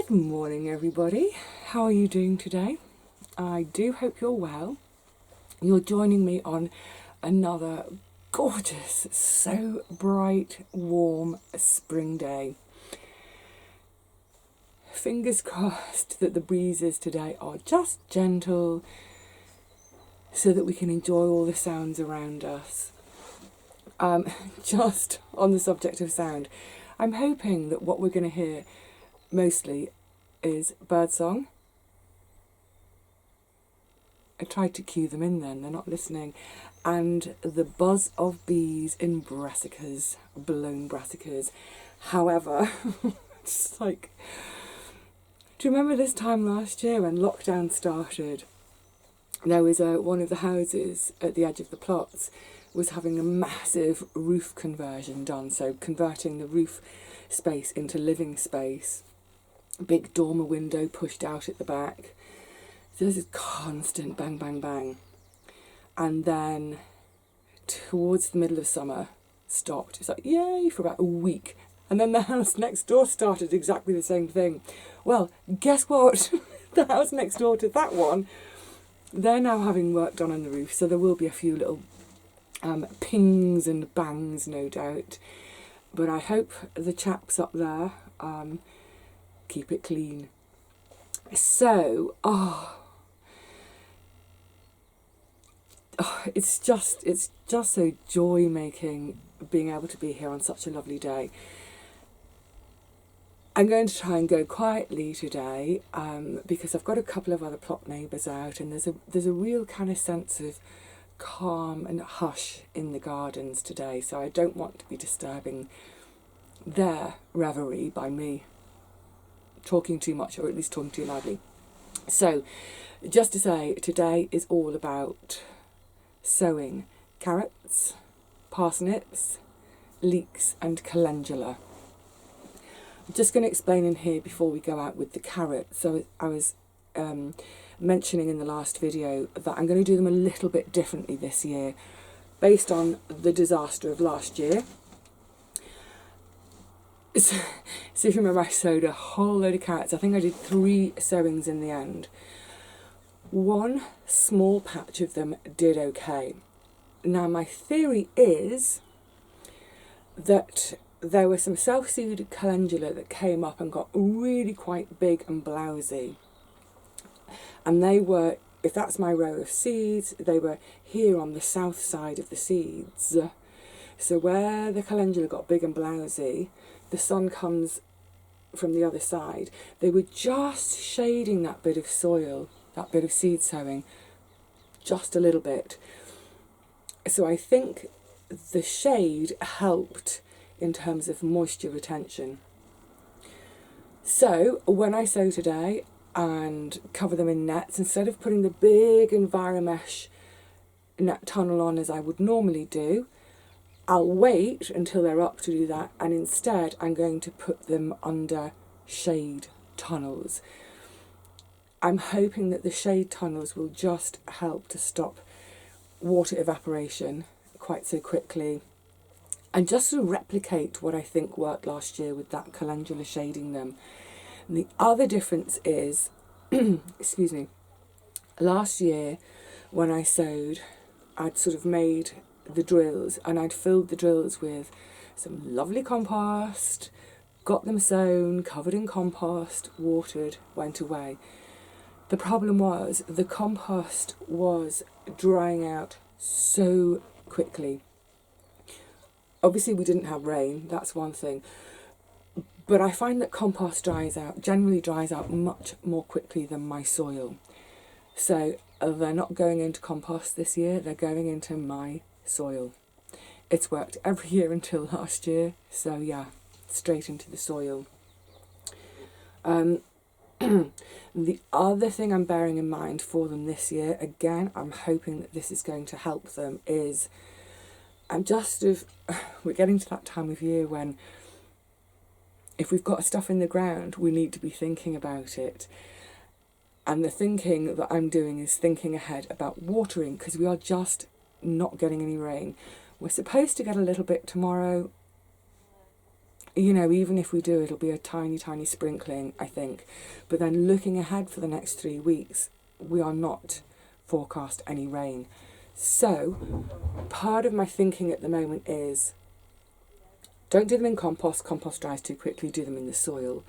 Good morning, everybody. How are you doing today? I do hope you're well. You're joining me on another gorgeous, so bright, warm spring day. Fingers crossed that the breezes today are just gentle so that we can enjoy all the sounds around us. Just on the subject of sound, I'm hoping that what we're going to hear mostly is birdsong. I tried to cue them in then, they're not listening. And the buzz of bees in brassicas, blown brassicas. However, it's like, do you remember this time last year when lockdown started? There was one of the houses at the edge of the plots was having a massive roof conversion done, so converting the roof space into living space. Big dormer window pushed out at the back. So this is constant bang, bang, bang. And then towards the middle of summer, stopped. It's like, yay, for about a week. And then the house next door started exactly the same thing. Well, guess what? The house next door to that one, they're now having work done on the roof. So there will be a few little pings and bangs, no doubt. But I hope the chaps up there keep it clean. So, it's just so joy making being able to be here on such a lovely day. I'm going to try and go quietly today because I've got a couple of other plot neighbours out, and there's a real kind of sense of calm and hush in the gardens today, so I don't want to be disturbing their reverie by me talking too much, or at least talking too loudly. So just to say, today is all about sowing carrots, parsnips, leeks and calendula. I'm just going to explain in here before we go out with the carrots. So I was mentioning in the last video that I'm going to do them a little bit differently this year based on the disaster of last year. So if you remember, I sowed a whole load of carrots. I think I did 3 sowings in the end. One small patch of them did okay. Now my theory is that there were some self-seeded calendula that came up and got really quite big and blousy. And they were, if that's my row of seeds, they were here on the south side of the seeds. So where the calendula got big and blousy, the sun comes from the other side. They were just shading that bit of soil, that bit of seed sowing, just a little bit. So I think the shade helped in terms of moisture retention. So when I sow today and cover them in nets, instead of putting the big EnviroMesh net tunnel on as I would normally do, I'll wait until they're up to do that, and instead I'm going to put them under shade tunnels. I'm hoping that the shade tunnels will just help to stop water evaporation quite so quickly, and just to replicate what I think worked last year with that calendula shading them. And the other difference is, excuse me, last year when I sowed, I'd sort of made the drills, and I'd filled the drills with some lovely compost, got them sown, covered in compost, watered, went away. The problem was the compost was drying out so quickly. Obviously we didn't have rain, that's one thing, but I find that compost generally dries out much more quickly than my soil. So they're not going into compost this year, they're going into my soil. It's worked every year until last year, so yeah, straight into the soil. The other thing I'm bearing in mind for them this year, again, I'm hoping that this is going to help them, is we're getting to that time of year when if we've got stuff in the ground, we need to be thinking about it. And the thinking that I'm doing is thinking ahead about watering, because we are just not getting any rain. We're supposed to get a little bit tomorrow. you know, even if we do, it'll be a tiny, tiny sprinkling, I think. But then looking ahead for the next 3 weeks, we are not forecast any rain. So part of my thinking at the moment is, don't do them in compost. Compost dries too quickly. Do them in the soil.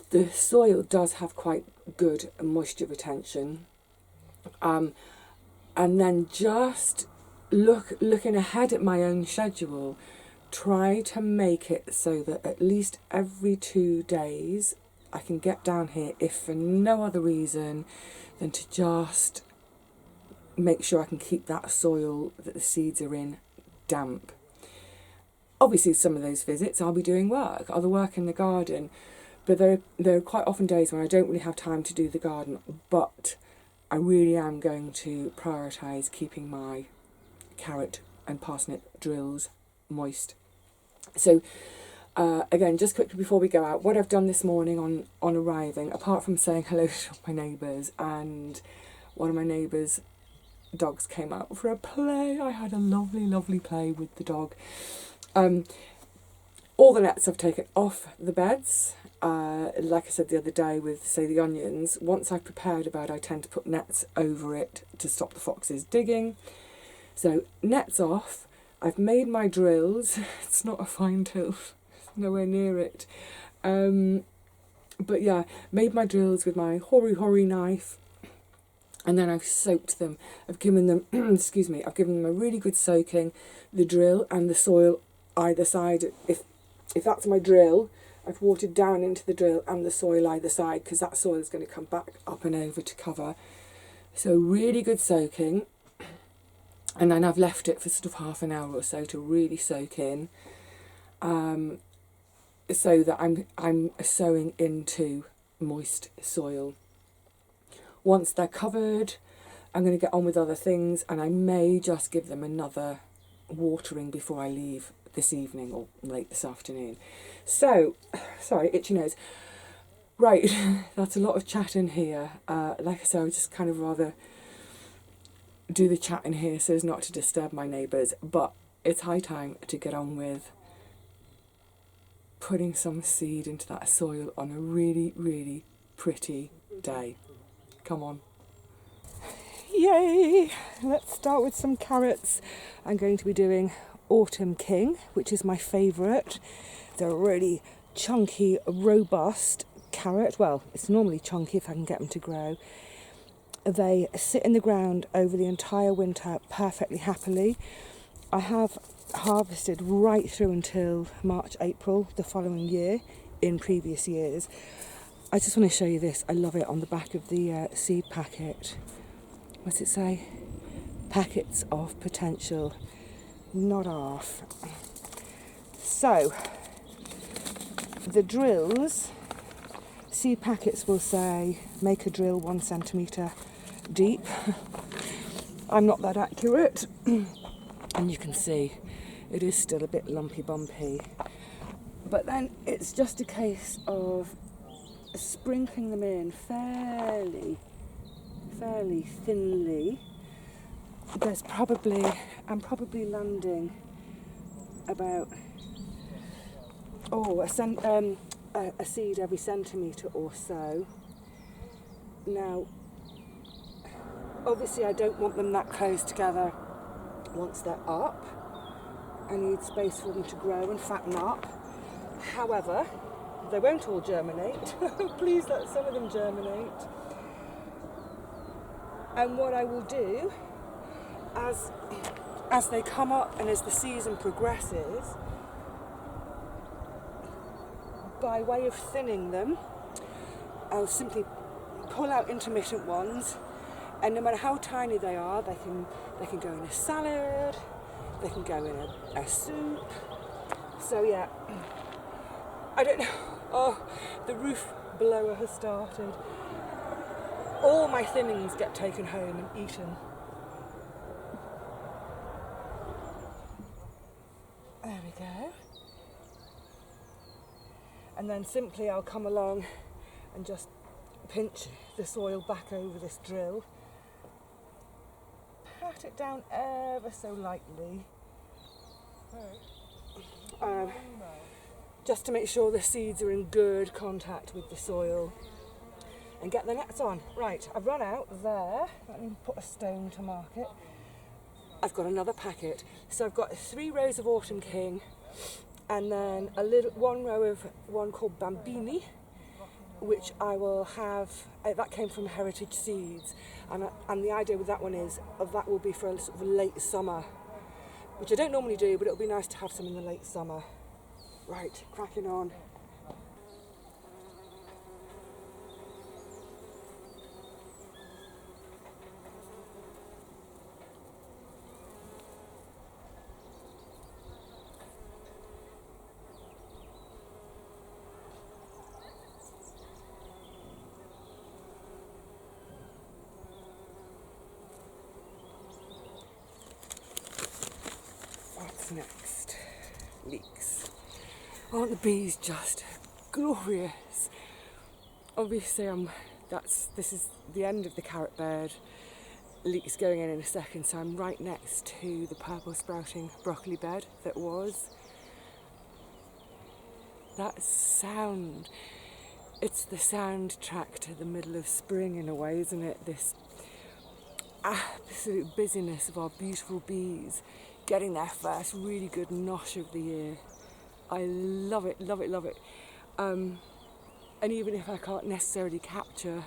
The soil does have quite good moisture retention. And then just looking ahead at my own schedule, try to make it so that at least every 2 days I can get down here, if for no other reason than to just make sure I can keep that soil that the seeds are in damp. Obviously some of those visits I'll be doing other work in the garden, but there are quite often days when I don't really have time to do the garden, but I really am going to prioritise keeping my carrot and parsnip drills moist. So again, just quickly before we go out, what I've done this morning on arriving, apart from saying hello to my neighbours, and one of my neighbours' dogs came out for a play. I had a lovely, lovely play with the dog. All the nets I've taken off the beds. Like I said the other day with, say, the onions, once I've prepared a bed, I tend to put nets over it to stop the foxes digging. So nets off. I've made my drills. It's not a fine tilt, nowhere near it. But yeah, made my drills with my hoary knife, and then I've soaked them. I've given them, excuse me, I've given them a really good soaking. The drill and the soil either side. If that's my drill, I've watered down into the drill and the soil either side, because that soil is going to come back up and over to cover. So really good soaking. And then I've left it for sort of half an hour or so to really soak in, so that I'm sowing into moist soil. Once they're covered, I'm going to get on with other things, and I may just give them another watering before I leave this evening or late this afternoon. So, sorry, itchy nose. Right, that's a lot of chat in here. Like I said, I would just kind of rather do the chat in here so as not to disturb my neighbours, but it's high time to get on with putting some seed into that soil on a really, really pretty day. Come on. Yay! Let's start with some carrots. I'm going to be doing Autumn King, which is my favourite. They're a really chunky, robust carrot. Well, it's normally chunky if I can get them to grow. They sit in the ground over the entire winter perfectly happily. I have harvested right through until March, April the following year in previous years. I just want to show you this. I love it on the back of the seed packet. What's it say? Packets of potential, not half. So, the drills, seed packets will say, make a drill 1 centimetre deep. I'm not that accurate. And you can see it is still a bit lumpy bumpy. But then it's just a case of sprinkling them in fairly thinly. I'm probably landing about a seed every centimetre or so. Now, obviously I don't want them that close together once they're up. I need space for them to grow and fatten up. However, they won't all germinate. Please let some of them germinate. And what I will do, as they come up and as the season progresses, by way of thinning them, I'll simply pull out intermittent ones, and no matter how tiny they are, they can go in a salad, they can go in a soup. So yeah, I don't know. Oh, the roof blower has started. All my thinnings get taken home and eaten. There we go. And then simply I'll come along and just pinch the soil back over this drill. Pat it down ever so lightly. just to make sure the seeds are in good contact with the soil, and get the nets on. Right, I've run out there. Let me put a stone to mark it. I've got another packet. So I've got 3 rows of Autumn King, and then one row of one called Bambini, which I will have, that came from Heritage Seeds, and the idea with that one is that will be for a sort of late summer, which I don't normally do, but it'll be nice to have some in the late summer. Right, cracking on. What's next? Leeks. Aren't the bees just glorious? Obviously, this is the end of the carrot bed. Leeks going in a second, so I'm right next to the purple sprouting broccoli bed that was. That sound, it's the soundtrack to the middle of spring in a way, isn't it? This absolute busyness of our beautiful bees getting their first really good nosh of the year. I love it, love it, love it. And even if I can't necessarily capture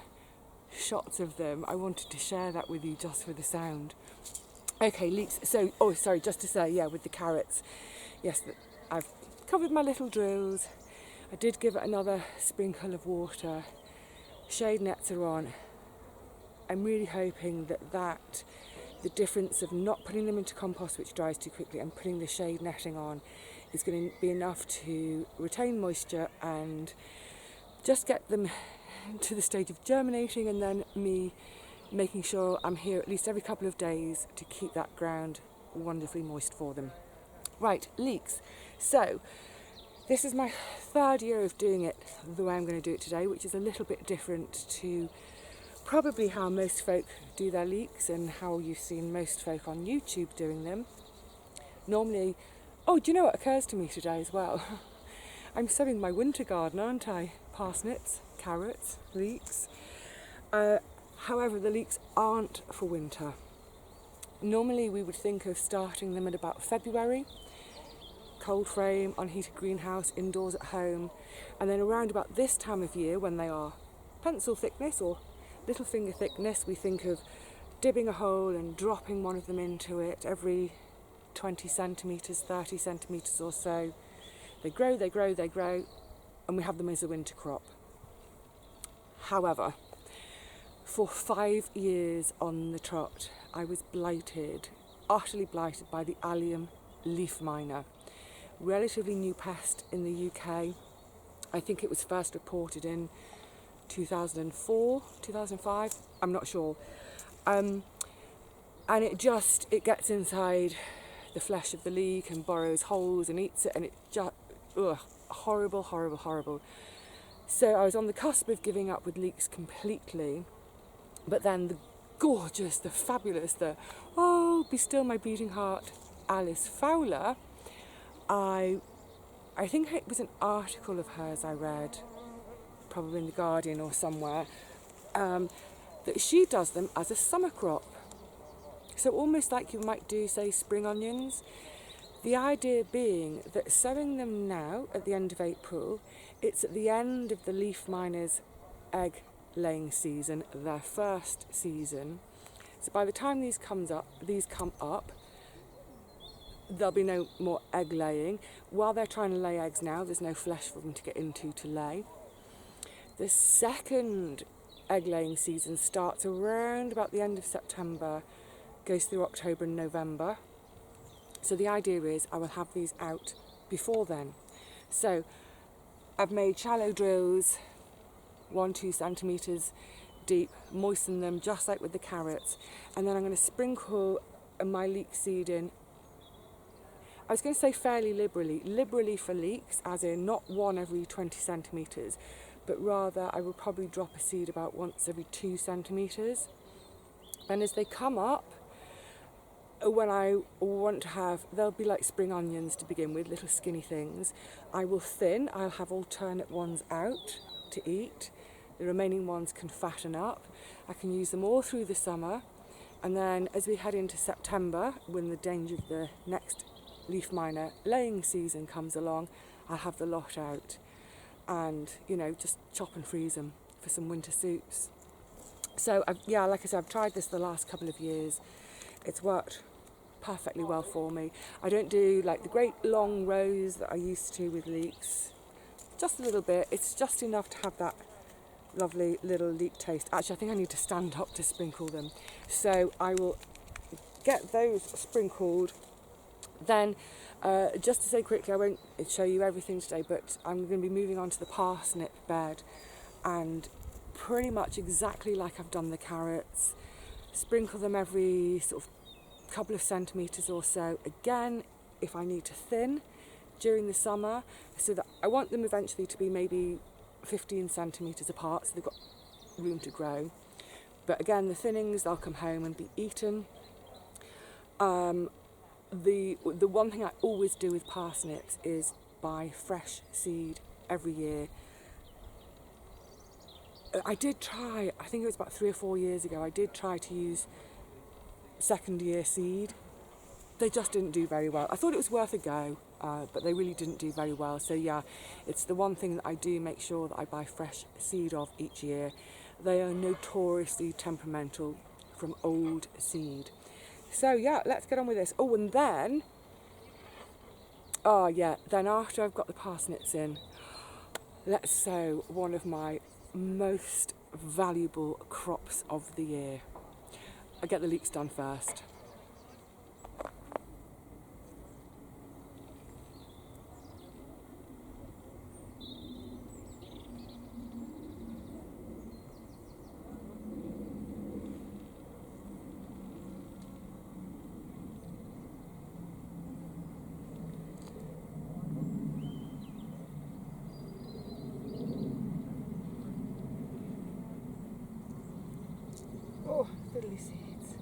shots of them, I wanted to share that with you just for the sound. Okay, leeks. So, just to say, yeah, with the carrots, yes, I've covered my little drills. I did give it another sprinkle of water. Shade nets are on. I'm really hoping that the difference of not putting them into compost, which dries too quickly, and putting the shade netting on is going to be enough to retain moisture and just get them to the stage of germinating, and then me making sure I'm here at least every couple of days to keep that ground wonderfully moist for them. Right, leeks. So this is my 3rd year of doing it the way I'm going to do it today, which is a little bit different to probably how most folk do their leeks and how you've seen most folk on YouTube doing them. Normally, do you know what occurs to me today as well? I'm sowing my winter garden, aren't I? Parsnips, carrots, leeks. However, the leeks aren't for winter. Normally we would think of starting them at about February, cold frame, unheated greenhouse, indoors at home, and then around about this time of year when they are pencil thickness or little finger thickness, we think of dibbing a hole and dropping one of them into it every 20 centimetres, 30 centimetres or so. They grow, they grow, they grow, and we have them as a winter crop. However, for 5 years on the trot, I was blighted, utterly blighted by the allium leaf miner. Relatively new pest in the UK. I think it was first reported in 2004, 2005, I'm not sure. And it gets inside the flesh of the leek and burrows holes and eats it, and it just, horrible, horrible, horrible. So I was on the cusp of giving up with leeks completely, but then the gorgeous, the fabulous, be still my beating heart, Alice Fowler, I think it was an article of hers I read, probably in the Guardian or somewhere, that she does them as a summer crop. So almost like you might do, say, spring onions. The idea being that sowing them now at the end of April, it's at the end of the leaf miner's egg laying season, their first season. So by the time these come up, there'll be no more egg laying. While they're trying to lay eggs now, there's no flesh for them to get into to lay. The second egg laying season starts around about the end of September, goes through October and November. So the idea is I will have these out before then. So I've made shallow drills, 1-2 centimetres deep, moisten them just like with the carrots, and then I'm going to sprinkle my leek seed in. I was going to say fairly liberally for leeks, as in not one every 20 centimetres, but rather I will probably drop a seed about once every 2 centimetres. And as they come up, when I want to have, they'll be like spring onions to begin with, little skinny things. I will thin, I'll have alternate ones out to eat. The remaining ones can fatten up. I can use them all through the summer. And then as we head into September, when the danger of the next leaf miner laying season comes along, I'll have the lot out. And, you know, just chop and freeze them for some winter soups. So, yeah, like I said, I've tried this the last couple of years. It's worked perfectly well for me. I don't do like the great long rows that I used to with leeks. Just a little bit. It's just enough to have that lovely little leek taste. Actually, I think I need to stand up to sprinkle them. So I will get those sprinkled. Then, just to say quickly, I won't show you everything today, but I'm going to be moving on to the parsnip bed, and pretty much exactly like I've done the carrots, sprinkle them every sort of couple of centimetres or so. Again, if I need to thin during the summer, so that I want them eventually to be maybe 15 centimetres apart, so they've got room to grow. But again, the thinnings, they'll come home and be eaten. The one thing I always do with parsnips is buy fresh seed every year. I did try, I think it was about 3 or 4 years ago, I did try to use second year seed. They just didn't do very well. I thought it was worth a go, but they really didn't do very well. So yeah, it's the one thing that I do make sure that I buy fresh seed of each year. They are notoriously temperamental from old seed. So yeah, let's get on with this. Oh, and then, then after I've got the parsnips in, let's sow one of my most valuable crops of the year. I get the leeks done first. Oh, fiddly seeds.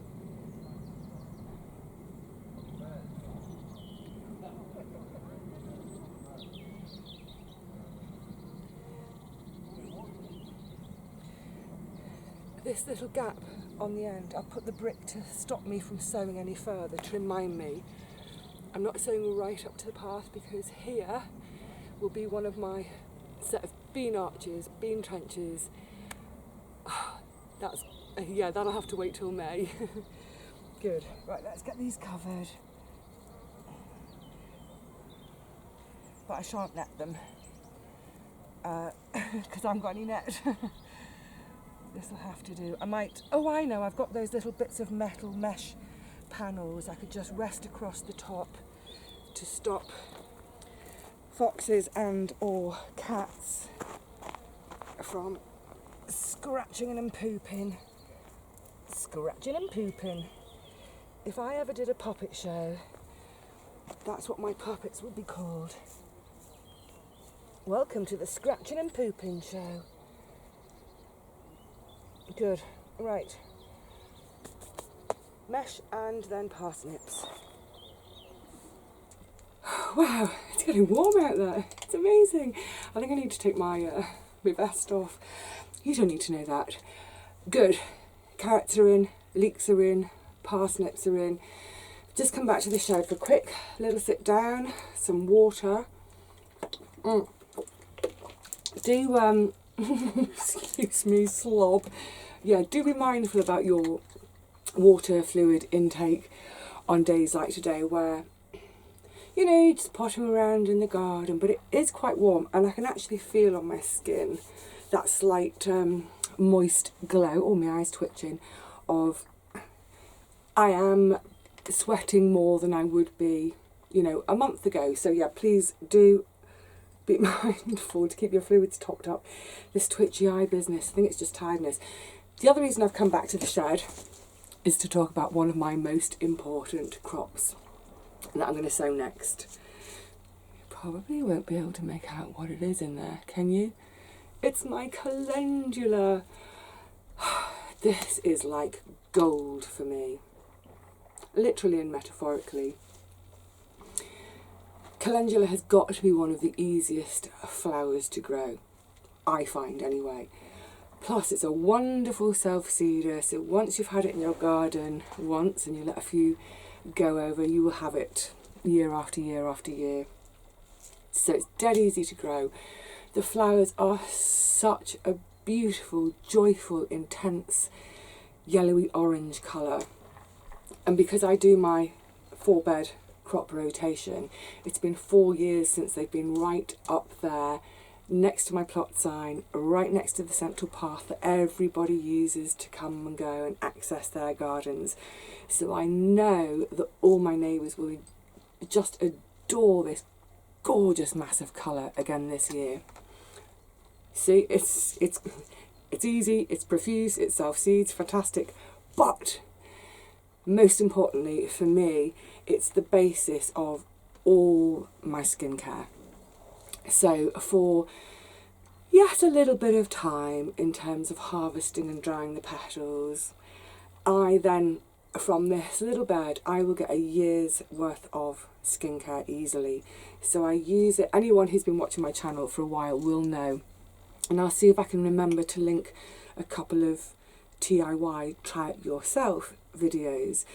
This little gap on the end, I'll put the brick to stop me from sowing any further, to remind me I'm not sowing right up to the path, because here will be one of my set of bean arches, bean trenches. That'll have to wait till May. Good. Right, let's get these covered. But I shan't net them, because I haven't got any net. This will have to do. I might, I know, I've got those little bits of metal mesh panels I could just rest across the top to stop foxes and or cats from scratching and pooping. Scratching and pooping. If I ever did a puppet show, that's what my puppets would be called. Welcome to the Scratching and Pooping Show. Good. Right. Mesh and then parsnips. Wow, it's getting warm out there. It's amazing. I think I need to take my vest off. You don't need to know that. Good. Carrots are in, leeks are in, parsnips are in. Just come back to the shed for a quick little sit down, some water. Excuse me, slob. Yeah, do be mindful about your water fluid intake on days like today where, you know, you're just potting around in the garden, but it is quite warm and I can actually feel on my skin that slight moist glow, or my eyes twitching, of I am sweating more than I would be, you know, a month ago. So yeah, please do be mindful to keep your fluids topped up. This twitchy eye business, I think it's just tiredness. The other reason I've come back to the shed is to talk about one of my most important crops that I'm going to sow next. You probably won't be able to make out what it is in there, can you? It's my calendula. This is like gold for me. literally and metaphorically. Calendula has got to be one of the easiest flowers to grow, I find anyway. Plus it's a wonderful self-seeder, so once you've had it in your garden once and you let a few go over, you will have it year after year after year. So it's dead easy to grow. The flowers are such a beautiful, joyful, intense, yellowy orange colour. And because I do my 4-bed crop rotation, it's been 4 years since they've been right up there next to my plot sign, right next to the central path that everybody uses to come and go and access their gardens. So I know that all my neighbours will just adore this gorgeous massive colour again this year. See, it's easy, it's profuse, it self-seeds, fantastic, but most importantly for me, it's the basis of all my skincare. So for yet a little bit of time in terms of harvesting and drying the petals, I then, from this little bed, I will get a year's worth of skincare easily. So I use it, anyone who's been watching my channel for a while will know, and I'll see if I can remember to link a couple of DIY try it yourself videos.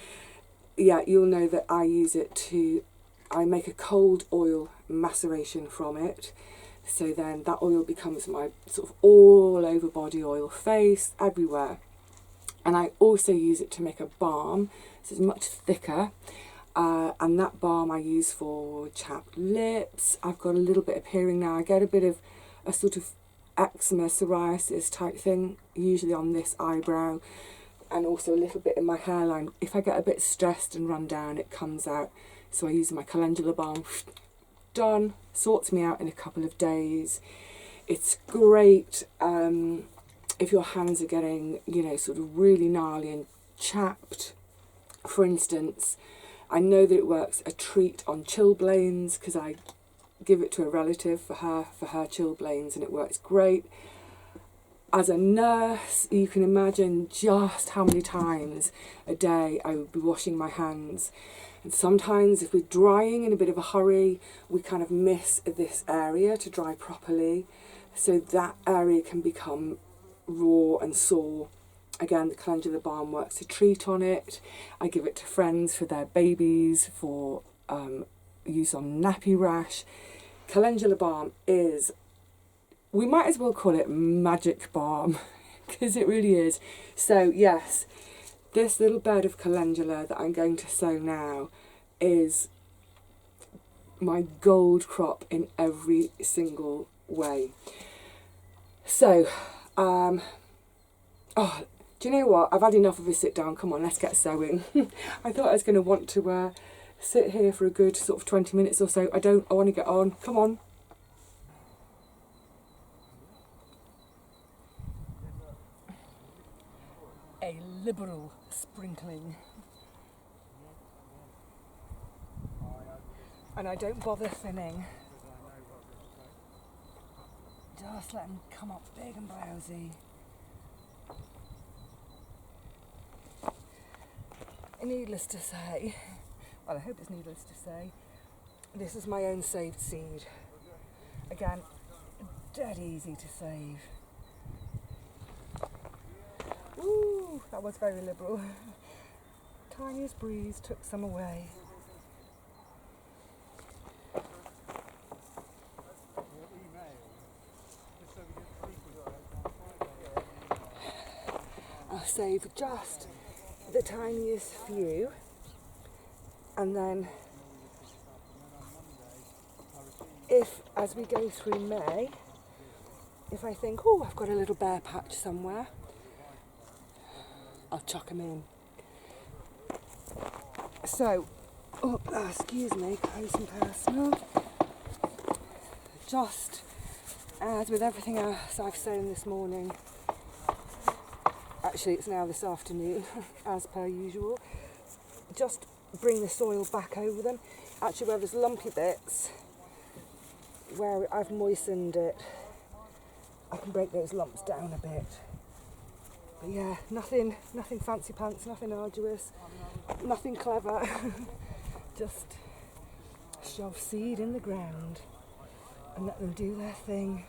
Yeah, you'll know that I use it to, I make a cold oil maceration from it, so then that oil becomes my sort of all over body oil, face, everywhere. And I also use it to make a balm, so it's much thicker, and that balm I use for chapped lips. I've got a little bit appearing now, I get a bit of a sort of eczema, psoriasis type thing, usually on this eyebrow, and also a little bit in my hairline. If I get a bit stressed and run down, it comes out. So I use my Calendula balm, done, sorts me out in a couple of days. It's great if your hands are getting, you know, sort of really gnarly and chapped. For instance, I know that it works a treat on chilblains because I give it to a relative for her chilblains, and it works great. As a nurse, you can imagine just how many times a day I would be washing my hands. And sometimes if we're drying in a bit of a hurry, we kind of miss this area to dry properly. So that area can become raw and sore. Again, the Calendula balm works a treat on it. I give it to friends for their babies, for use on nappy rash. Calendula balm is, we might as well call it magic balm, because it really is. So yes, this little bed of calendula that I'm going to sow now is my gold crop in every single way. So, oh, do you know what? I've had enough of a sit down. Come on, let's get sowing. I thought I was going to want to sit here for a good sort of 20 minutes or so. I don't. I want to get on. Come on. A liberal sprinkling. And I don't bother thinning. Just let them come up big and blousy. Needless to say, well, I hope it's needless to say, this is my own saved seed. Again, dead easy to save. Ooh, that was very liberal. Tiniest breeze took some away. I'll save just the tiniest few, and then if, as we go through May, if I think, oh, I've got a little bare patch somewhere, I'll chuck them in. So, oh, excuse me, close and personal. Just as with everything else I've sown this morning, actually it's now this afternoon, as per usual, just bring the soil back over them. Actually, where there's lumpy bits, where I've moistened it, I can break those lumps down a bit. But yeah, nothing fancy pants, nothing arduous, nothing clever. Just shove seed in the ground and let them do their thing.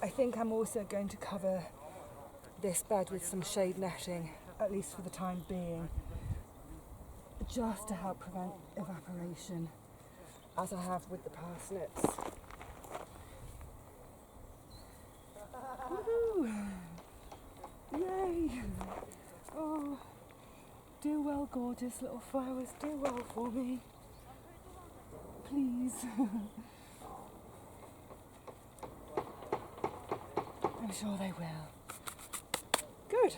I think I'm also going to cover this bed with some shade netting, at least for the time being, just to help prevent evaporation, as I have with the parsnips. Woohoo! Yay! Oh, do well, gorgeous little flowers, do well for me. Please. I'm sure they will. Good.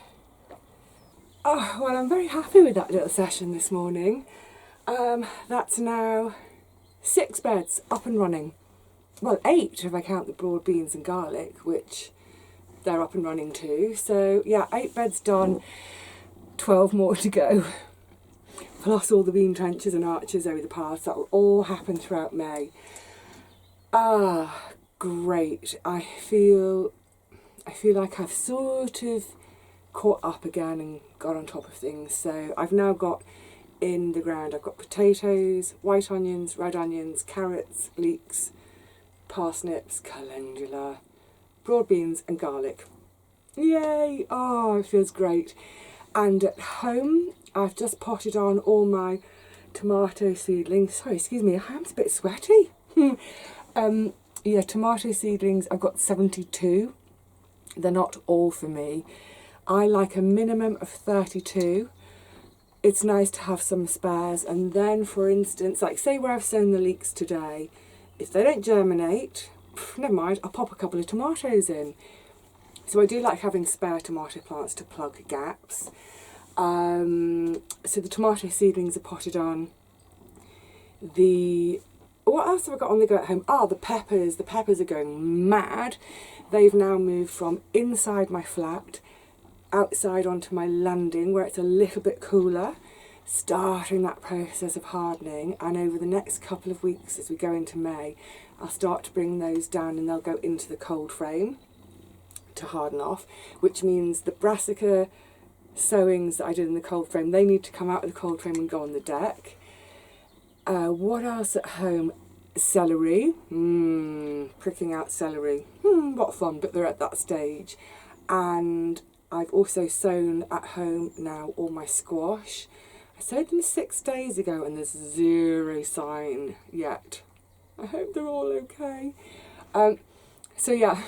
Oh, well, I'm very happy with that little session this morning. That's now 6 beds up and running. Well, 8 if I count the broad beans and garlic, which they're up and running too. So yeah, 8 beds done, 12 more to go. Plus all the bean trenches and arches over the paths. That will all happen throughout May. Ah, great. I feel like I've sort of caught up again and got on top of things. So I've now got in the ground, I've got potatoes, white onions, red onions, carrots, leeks, parsnips, calendula, broad beans and garlic. Yay! Oh, it feels great. And at home, I've just potted on all my tomato seedlings. Sorry, excuse me, I'm a bit sweaty. Yeah, tomato seedlings, I've got 72. They're not all for me. I like a minimum of 32. It's nice to have some spares. And then, for instance, like say where I've sown the leeks today, if they don't germinate, never mind, I'll pop a couple of tomatoes in. So I do like having spare tomato plants to plug gaps. So the tomato seedlings are potted on. What else have I got on the go at home? Ah, the peppers. The peppers are going mad. They've now moved from inside my flat outside onto my landing where it's a little bit cooler, starting that process of hardening. And over the next couple of weeks as we go into May, I'll start to bring those down and they'll go into the cold frame to harden off, which means the brassica sowings that I did in the cold frame, they need to come out of the cold frame and go on the deck. What else at home? Celery. Pricking out celery. What fun, but they're at that stage. And I've also sown at home now all my squash. I sowed them 6 days ago and there's 0 sign yet. I hope they're all okay. So yeah,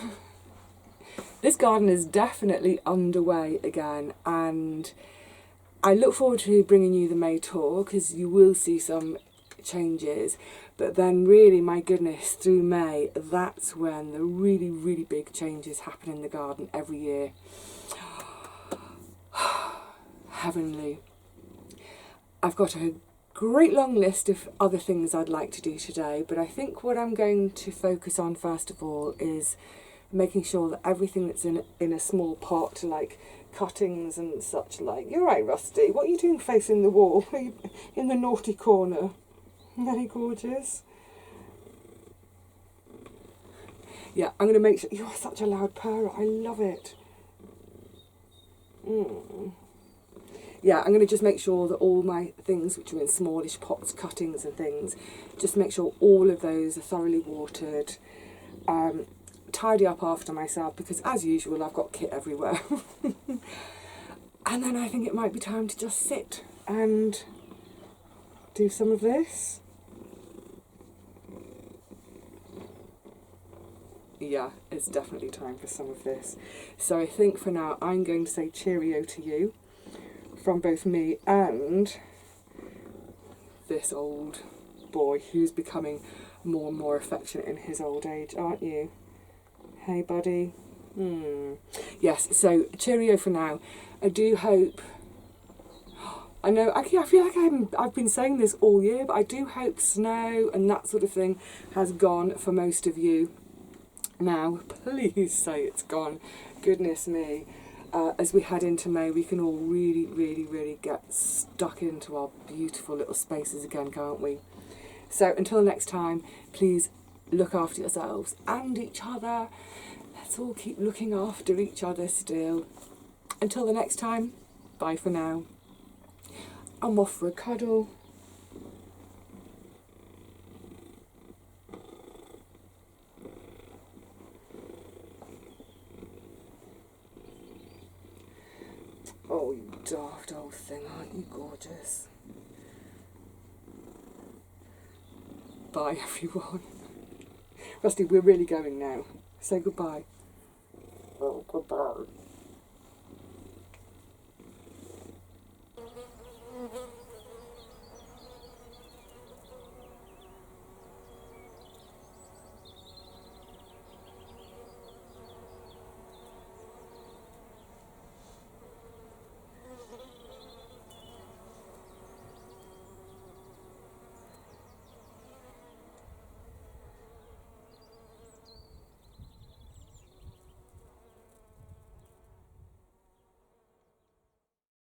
this garden is definitely underway again, and I look forward to bringing you the May tour because you will see some changes. But then really, my goodness, through May, that's when the really, really big changes happen in the garden every year. Heavenly. I've got a great long list of other things I'd like to do today, but I think what I'm going to focus on first of all is making sure that everything that's in a small pot, like cuttings and such like. You're right, Rusty. What are you doing facing the wall? Are you in the naughty corner? Very gorgeous. Yeah, I'm going to make sure. You're such a loud purrer. I love it. Yeah, I'm going to just make sure that all my things which are in smallish pots, cuttings and things, just make sure all of those are thoroughly watered. Tidy up after myself because, as usual, I've got kit everywhere. And then I think it might be time to just sit and do some of this. Yeah, it's definitely time for some of this. So I think for now I'm going to say cheerio to you from both me and this old boy who's becoming more and more affectionate in his old age, aren't you? Hey buddy. Yes, so cheerio for now. I do hope, I know, I feel like I've been saying this all year, but I do hope snow and that sort of thing has gone for most of you. Now, please say it's gone. Goodness me. As we head into May, we can all really, really, really get stuck into our beautiful little spaces again, can't we? So until next time, please look after yourselves and each other. Let's all keep looking after each other still. Until the next time, bye for now. I'm off for a cuddle. Oh, you daft old thing, aren't you gorgeous? Bye, everyone. Rusty, we're really going now. Say goodbye. Oh, goodbye.